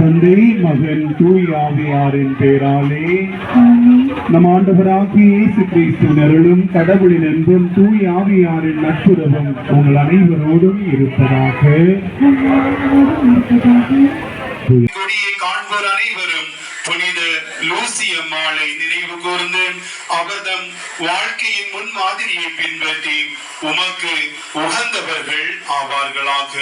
தந்தை மகன் தூய் ஆவியாரின் பேராலே நம் ஆண்டவராகிய இயேசு கிறிஸ்துவின் அருளும் கடவுளின் அன்பும் தூய் ஆவியாரின் நட்புறவும் உங்கள் அனைவரோடும் இருப்பதாக. கொடியை காண்போர் அனைவரும் புனித லூசி அம்மாளை நினைவு கூர்ந்து அவர்தம் வாழ்க்கையின் முன்மாதிரியை பின்பற்றி உமக்கு உகந்தவர்கள் ஆவார்களாக.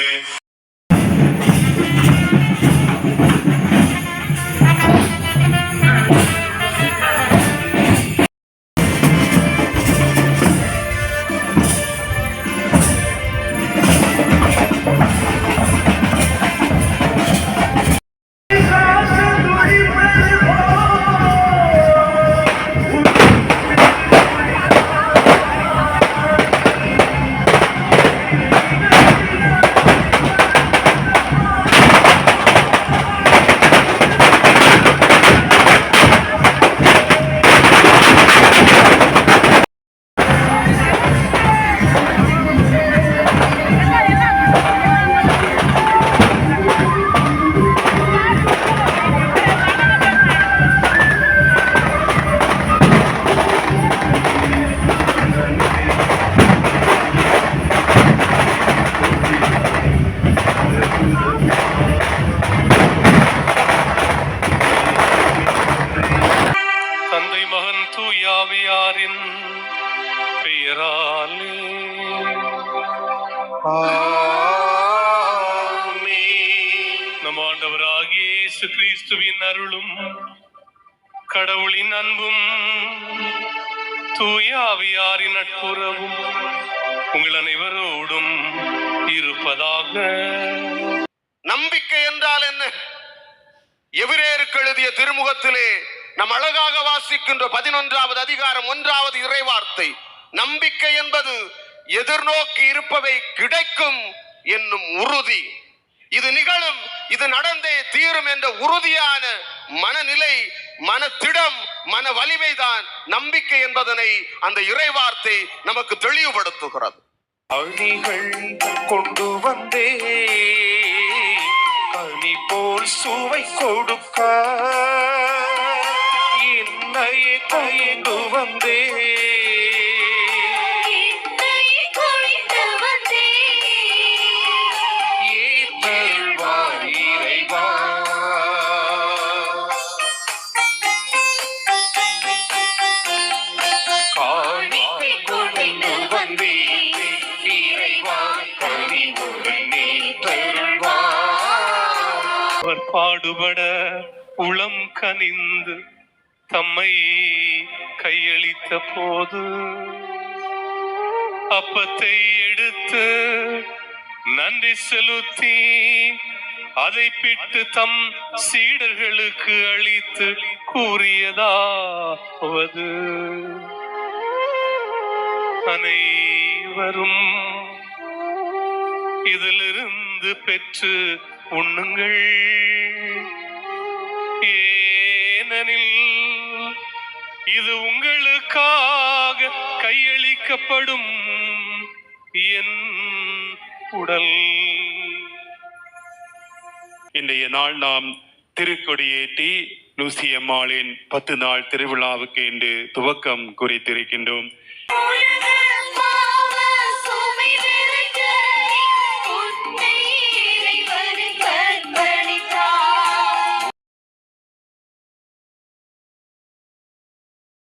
நம் ஆண்டவராகிய இயேசு கிறிஸ்துவின் அருளும் கடவுளின் அன்பும் தூய ஆவியாரின் நட்புறவும் உங்கள் அனைவரோடும் இருப்பதாக. நம்பிக்கை என்றால் என்ன? எபிரேயருக்கு எழுதிய திருமுகத்திலே நம் அழகாக வாசிக்கின்ற 11வது அதிகாரம் 1வது இறைவார்த்தை, நம்பிக்கை என்பது எதிர்நோக்கி இருப்பவை கிடைக்கும் என்னும் உறுதி. இது நிகழும், இது நடந்தே தீரும் என்ற உறுதியான மனநிலை, மனத்திடம், மன வலிமைதான் நம்பிக்கை என்பதனை அந்த இறைவார்த்தை நமக்கு தெளிவுபடுத்துகிறது. அணிகள் கொண்டு வந்தே அணி போல் சுவை கொடுக்க என்னையே கொண்டு வந்தே பாடுபட உளம் கனிந்து தம்மை கையளித்த போது அப்பத்தை எடுத்து நன்றி செலுத்தி அதை பிட்டு தம் சீடர்களுக்கு அளித்து கூறியதாவது, அனைவரும் இதிலிருந்து பெற்று உண்ணுங்கள், ஏனெனில் இது உங்களுக்காக கையளிக்கப்படும் என் உடல். இன்றைய நாள் நாம் திருக்கொடியேற்றி லூசி அம்மாளின் 10 நாள் திருவிழாவுக்கு இன்று துவக்கம் குறித்திருக்கின்றோம்.